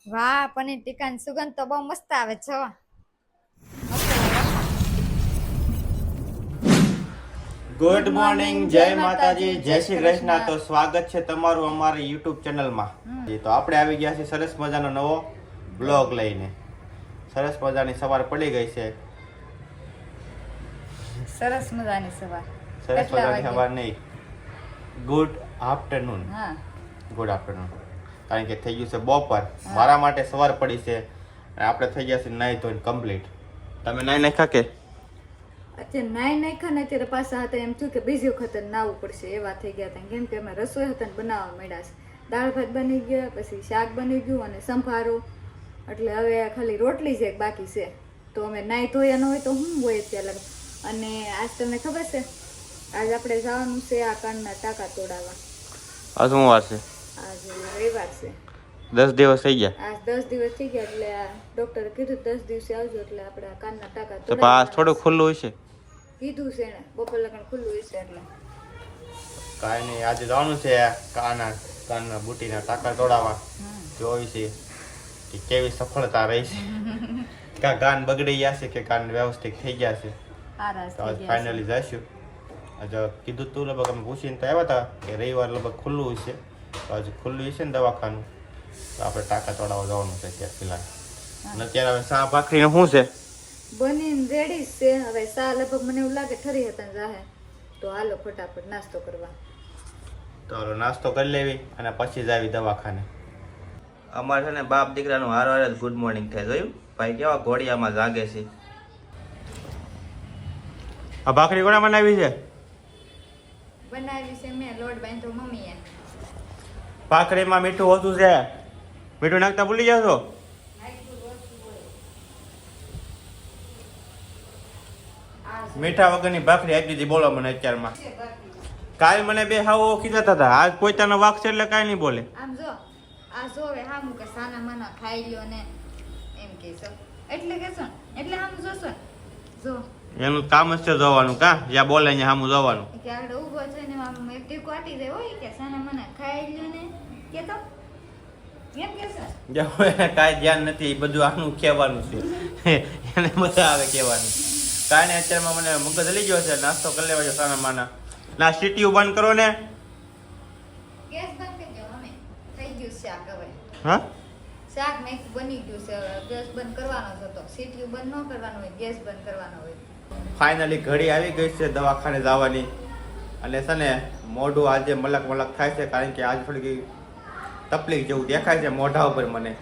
વાહ, પનીર ટીકાની સુગંધ તો બહુ મસ્ત આવે છે હો. ગુડ મોર્નિંગ, જય માતાજી, જય શ્રી કૃષ્ણ. તો સ્વાગત છે તમારું અમારી યુટ્યુબ ચેનલમાં. તો આપણે આવી ગયા છીએ સરસ મજાનો નવો બ્લોગ લઈને. સરસ મજાની સવાર પડી ગઈ છે. સરસ મજાની સવાર. સરસ કેટલા મજાની વાગે? સવાર નહીં, ગુડ આફ્ટરનૂન. હા, ગુડ આફ્ટરનૂન. કારણ કે થઈ ગયું છે બપોર. મારા માટે સવાર પડી છે અને આપણે થઈ ગયા છે નાઈ ધોઈને કમ્પ્લીટ. તમે નાઈ નાખ્યા કે? અત્યારે નાઈ નાખ્યા ને અત્યારે પાછા હતા એમ થયું કે બીજી વખત જ નાવું પડશે એવા થઈ ગયા હતા. કેમ કે અમે રસોઈ હતા ને બનાવવા માંડ્યા છે. દાળ ભાત બની ગયા, પછી શાક બની ગયું અને સંભારો. એટલે હવે ખાલી રોટલી જ એક બાકી છે. તો અમે નાઈ ધોયા ન હોય તો શું હોય અત્યારે. અને આજ તમને ખબર છે, આજ આપણે જવાનું છે આ કાનના ટાંકા તોડાવવા. આ શું વાર છે? આજ રવિવાર છે. 10 દિવસ થઈ ગયા. આજ 10 દિવસ થઈ ગયા એટલે આ ડોક્ટરે કીધું 10 દિવસે આવજો એટલે આપણે આ કાનના ટાંકા તો પણ આ થોડું તોડાવવાના. ખુલ્લું હશે. કીધું છે એને બપોર લગન ખુલ્લું હશે એટલે. કાંઈ નહીં, આજે જવાનું છે કાનના બુટીના ટાંકા તોડાવવા. જોઈ છે કે કેવી સફળતા રહી છે. કા કાન બગડી ગયા છે કે કાન વ્યવસ્થિત થઈ ગયા છે. આરાસ તો થઈ આજ ગયા છે. ફાઇનલી જઈશું. આજે કીધું તું લગભગ અમે પૂછીને તો આવ્યા હતા કે રવિવાર લગભગ ખુલ્લું હશે. તો આજે ખુલ્લું હશે ને દવાખાનું, તો આપણે ટાંકા તોડાવવા જવાનું છે અત્યારે ફિલહાલ. અને અત્યારે હવે શાહ ભાખરીનું શું છે? બનીને રેડી છે. હવે સા લગભગ મને એવું લાગે ઠરી હતા ને જાહે. તો હાલો ફટાફટ નાસ્તો કરવા. તો હાલો નાસ્તો કરી લેવી અને પછી જ આવી દવાખાને. અમારે છે ને બાપ દીકરાનું હાર જ ગુડ મોર્નિંગ થાય. જોયું ભાઈ કેવા ઘોડિયામાં જાગે છે. આ ભાખરી કોણે બનાવી છે? બનાવી છે મેં, લોટ બાંધ્યો મમ્મીએ. ભાખરીમાં મીઠું ઓછું છે. મીઠું નાખતા ભૂલી જાવ છો? મીઠા વગરની ભાખરી આપી દીધી. બોલો મને અત્યારમાં. કાલ મને બે હાવ કીધા હતા, આજ પોતાનો વાક છે એટલે કાંઈ નહીં બોલે. આમ જો આ જોવે હામું કે સાના માના ખાઈ લ્યો ને એમ કે છો. એટલે કેશો ને એટલે આમ જોશો ને. જો એનું કામ જ છે જોવાનું. કા જ્યાં બોલે અહીંયા સામું જોવાનું. કે આગળ ઊભો છે ને આમ એક ટીકો આટી જાય હોય કે સાના માના ખાઈ લ્યો ને કે તો એમ કેશો. કાંઈ ધ્યાન નથી, એ બધું આનું કહેવાનું છે. એને મજા આવે કહેવાનું. કાંઈ નહીં, અત્યારમાં મને મગજ હલી ગયો છે. નાસ્તો કરી લેવા છે સાના માના. ના સીટીયું બંધ કરો ને. ગેસ બંધ કરી દો અમે. થઈ ગયું શાક હવે. હા, શાક મેં બની ગયું છે હવે. ગેસ બંધ કરવાનો જ હતો. સીટીયું બંધ ન કરવાનું હોય, ગેસ બંધ કરવાનો હોય. ફાઇનલી ઘડી આવી ગઈ છે દવાખાને જવાની. અને છે ને મોઢું આજે મલક મલક થાય છે, કારણ કે આજે થોડી તકલીફ જેવું દેખાય છે મોઢા ઉપર મને.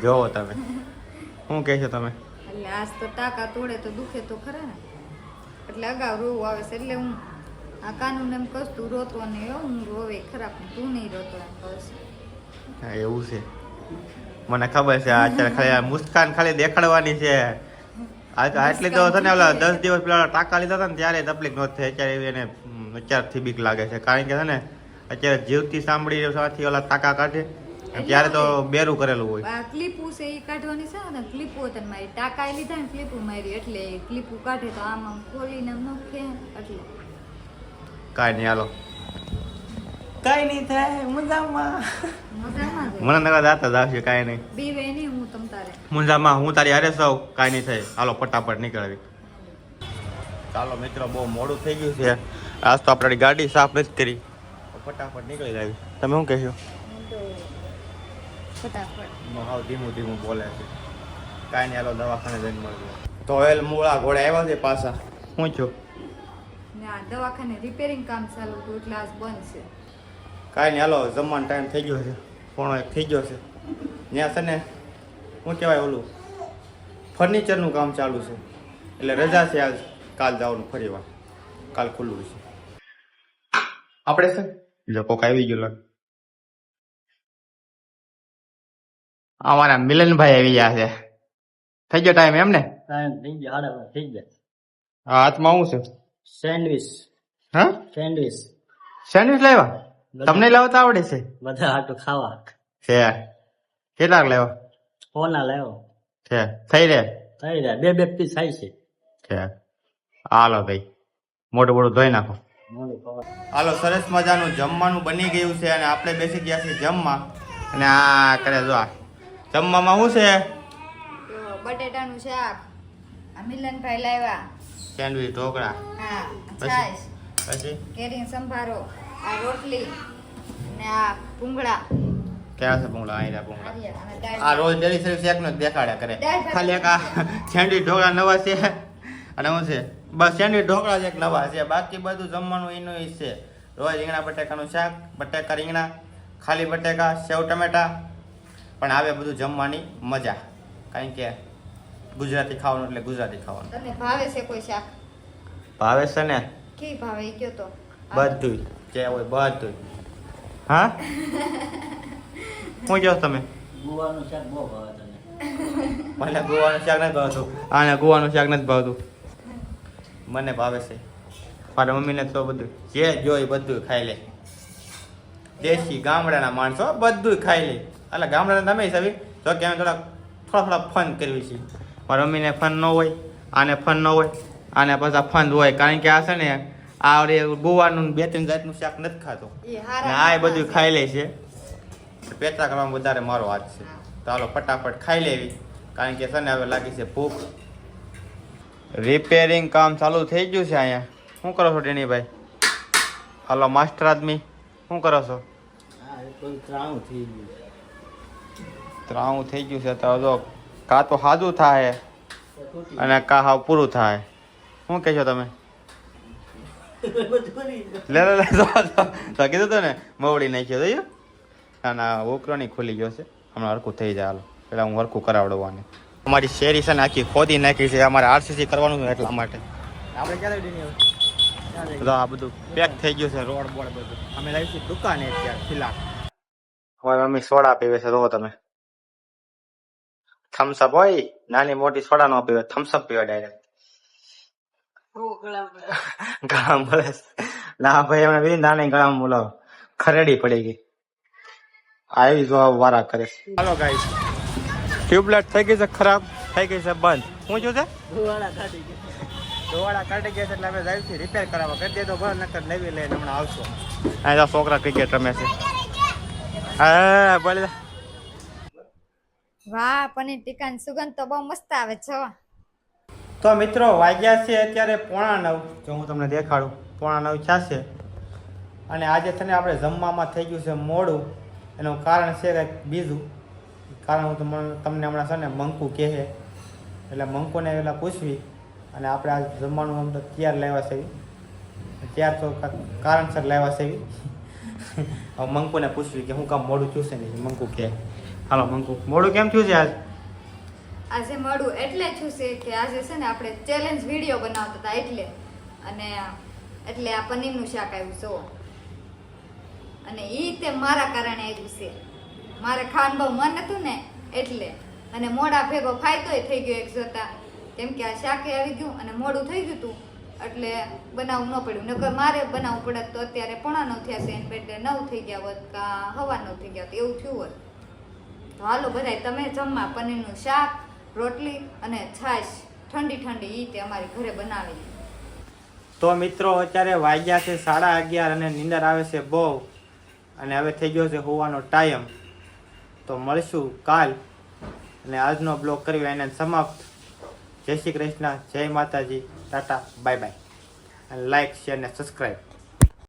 જોવો તમે શું કહે છો તમે? એટલે આજ તો ટાંકા તોડે તો દુખે તો ખરા ને. એટલે અગાઉ રોવું આવે છે. એટલે હું આ કાનૂન એમ કહું તું રોતો નહીં હો, હું રોવે ખરાબ તું નહીં રોતો એમ કહું છું. હા, એવું છે. મને ખબર છે. અત્યારે ખાલી આ મુસ્કાન ખાલી દેખાડવાની છે. આટલી તો છે ને ઓલા 10 દિવસ પેલા ટાંકા લીધા હતા ને ત્યારે તકલીફ નહોતી થઈ. અત્યારે એને અત્યારથી બીક લાગે છે, કારણ કે છે ને અત્યારે જીવતી સાંભળી સાથે ઓલા ટાંકા કાઢે ત્યારે તો બેરું કરેલું હોય. આ ક્લિપુ છે એ કાઢવાની છે ને. ક્લિપુ હતા મારી ટાંકા એ લીધા ને ક્લિપુ મારી એટલે ક્લિપુ કાઢે તો આમ આમ ખોલીને એમ ન ખે એટલે કાંઈ નહીં, હાલો. કાંઈ નહીં થાય, મુંજામાં. મજામાં જ મને નકા દાતા જ આવશે. કાંઈ નહીં, બીવે નહીં હું તમ તારે. મુંજામાં હું તારી હારે સૌ. કાંઈ નહીં થાય, હાલો ફટાફટ નીકળવી. ચાલો મિત્રો, બહુ મોડું થઈ ગયું છે. આજ તો આપણી ગાડી સાફ નથી કરી. ફટાફટ નીકળી જાવી. તમે શું કહેશો? હું તો ફટાફટ હાવ ધીમું ધીમું બોલે છે. કાંઈ નહીં, હાલો દવાખાને જઈને મળીએ. તો હવે મૂળા ઘોડે આવ્યા છે પાછા. શું છો? ને આ દવાખાને રિપેરિંગ કામ ચાલુ હતું એટલે આજ બંધ છે. કાંઈ નહીં, હાલો જમવાનો ટાઈમ થઈ ગયો છે. 1:30 થઈ ગયો છે. ત્યાં છે ને શું કહેવાય ઓલું ફર્નિચરનું કામ ચાલુ છે, એટલે રજા છે આજ. કાલ જવાનું ફરી વાર. કાલ ખુલ્લું છે. આપણે છે જો કોક આવી ગયું લાગે. અમારા મિલનભાઈ આવી ગયા છે. થઈ ગયો ટાઈમ એમ ને? ટાઈમ થઈ ગયા, 8:30 થઈ ગયા. હા, હાથમાં શું છે? સેન્ડવિચ હા, સેન્ડવિચ સેન્ડવિચ લાવ્યા? તમને લાવતા આવડે છે? બધા હાટું ખાવા છે. કેટલાક લાવ્યા કોના લેવો છે? થઈ રે થઈ રહ્યા. બે બે પીસ થાય છે. છે. હાલો ભાઈ, મોટું મોટું ધોઈ નાખો. મોડું ખવા હાલો, સરસ મજાનું જમવાનું બની ગયું છે અને આપણે બેસી ગયા છીએ જમવા. અને આ કરે જો આ જમવામાં શું છે? તો બટેટાનું શાક, આ મિલનભાઈ લાવ્યા, સેન્ડવીચ, ઢોકળા, હા, પછી? છાશ, પછી કેરીનો સંભારો, આ રોટલી ને આ ભૂંગળા. ક્યાં છે ભૂંગળા? અહીંયા ભૂંગળા. આર્યા અને દાળ આ રોજ ડેલી સર્વિસ એકનો જ દેખાડ્યા કરે. દાળ ભાત. ખાલી એક આ સેન્ડવીચ ઢોકળા નવા છે અને શું છે બસ સેન્ડવીચ ઢોકળા જ એક નવા છે. બાકી બધું જમવાનું એનું ઈ છે. રોજ રીંગણા બટેકાનું શાક, બટેકા રીંગણા, ખાલી બટેકા, સેવ ટમેટા. પણ આવે બધું જમવાની મજા, કારણ કે ગુજરાતી ખાવાનું એટલે ગુજરાતી ખાવાનું. તને ભાવે છે કોઈ શાક? ભાવે છે ને કી ભાવે ઈ કયો તો. બધું જે હોય બધું. હા શું કહો તમે? ગુવાનું શાક બહુ ભાવે તને. મને ગોવાનું શાક નથી ભાવતું, આને ગોવાનું શાક નથી ભાવતું. મને ભાવે છે. મારા મમ્મીને તો બધું જે જોઈ બધું ખાઈ લે. દેશી ગામડાના માણસો બધું ખાઈ લે. એટલે ગામડાના તમે સવી તો કે અમે થોડા ફન કરવી છે. મારા મમ્મીને ફન ન હોય, આને ફન ન હોય, આને પાછા ફન હોય, કારણ કે આ છે ને આ ગોવાનું 2-3 જાતનું શાક નથી ખાતો. ઈ ને હારા આ બધું ખાઈ લે છે. પેટા કરવામાં વધારે મારો હાથ છે. તો હાલો ફટાફટ ખાઈ લેવી, કારણ કે છે ને હવે લાગી છે ભૂખ. રિપેરિંગ કામ ચાલુ થઈ ગયું છે અહીંયા. શું કરો છો ડેનીભાઈ? હાલો માસ્ટર આદમી, શું કરો છો? હા એ કોઈ ત્રાણું થઈ ગયું. ત્રાવું થઈ ગયું છે તો જો કાં તો સાદું થાય અને કાં હાવ પૂરું થાય. શું કહેશો તમે? લે લે લે તો કીધું તો ને મવડી નાખ્યો જોયું. ના ના ઓકરો નહીં ખુલી ગયો છે, હમણાં હરખું થઈ જાય. હાલો પેલા હું હરખું કરાવડવાની. અમારી શેરી છે ને આખી ખોદી નાખી છે, અમારે આરસીસી કરવાનું છે એટલા માટે. આપણે ક્યારે તો આ બધું પેક થઈ ગયું છે, રોડ બોડ બધું. અમે લાવીશું દુકાને અત્યારે ફિલહાલ. હવે મમ્મી સોડા પીવે છે, જો તમે. થમ્સઅપ હોય, નાની મોટી સોડા નો પીવે, થમ્સઅપ પીવે ડાયરેક્ટ. ગળામાં બોલે છે. ના ભાઈ એમને બી નાની ગળામાં બોલાવો, ખરેડી પડી ગઈ. આવી જો વારા કરે છે. હાલો ગાઈસ, ટ્યુબલાઇટ થઈ ગઈ છે ખરાબ, થઈ ગઈ છે બંધ. શું થયું છે? ધોવાળા કાઢી ગયા. ધોવાળા કાઢી ગયા છે એટલે અમે જઈશું રિપેર કરાવવા. કરી દે તો બરાબર, નકર નવી લઈને હમણાં આવશો. અહીંયા છોકરા ક્રિકેટ રમે છે. હા બોલે. વાહ, પનીર ટીકાની સુગંધ તો બહુ મસ્ત આવે છે. તો મિત્રો વાગ્યા છે અત્યારે 8:45. જો હું તમને દેખાડું, 8:45 થયા છે. અને આજે છે ને આપણે જમવામાં થઈ ગયું છે મોડું. એનું કારણ છે કંઈક બીજું કારણ. હું તમને હમણાં છે ને મંકુ કહે, એટલે મંકુને પેલા પૂછવી. અને આપણે આ જમવાનું આમ તો તૈયાર લાવ્યા છે, ત્યાર તો કારણસર લાવ્યા છે. હવે મંકુને પૂછવી કે હું કામ મોડું થયું છે ને. મંકુ કહે હાલો મંકુ, મોડું કેમ થયું છે આજ? આજે મળું એટલે શું છે કે આજે છે ને આપણે ચેલેન્જ વિડીયો બનાવતા હતા એટલે આ પનીરનું શાક આવ્યું છે. અને ઈ તે મારા કારણે આવ્યું છે. મારે ખાવાનું બહુ મન હતું ને એટલે, અને મોડા ભેગો ફાયદોય થઈ ગયો એક જોતા, કેમ કે આ શાકે આવી ગયું અને મોડું થઈ ગયું હતું એટલે બનાવવું ન પડ્યું. નકર મારે બનાવવું પડત તો અત્યારે 8:45 થયા છે, એને પેટે 9 થઈ ગયા હોત કા 9:15 થઈ ગયા હોત, એવું થયું હોત. તો હાલો બધાય તમે જમવા પનીરનું શાક, રોટલી અને છાશ ઠંડી ઠંડી ઈ તે અમારી ઘરે બનાવેલી. તો મિત્રો અત્યારે વાગ્યા છે 11:30 અને નીંદર આવે છે બહુ, અને હવે થઈ ગયો છે હોવાનો ટાઈમ. તો મળશું કાલ, અને આજનો બ્લોગ કર્યો એને સમાપ્ત. જય શ્રી કૃષ્ણ, જય માતાજી, ટાટા, બાય બાય. અને લાઈક, શેર ને સબસ્ક્રાઈબ.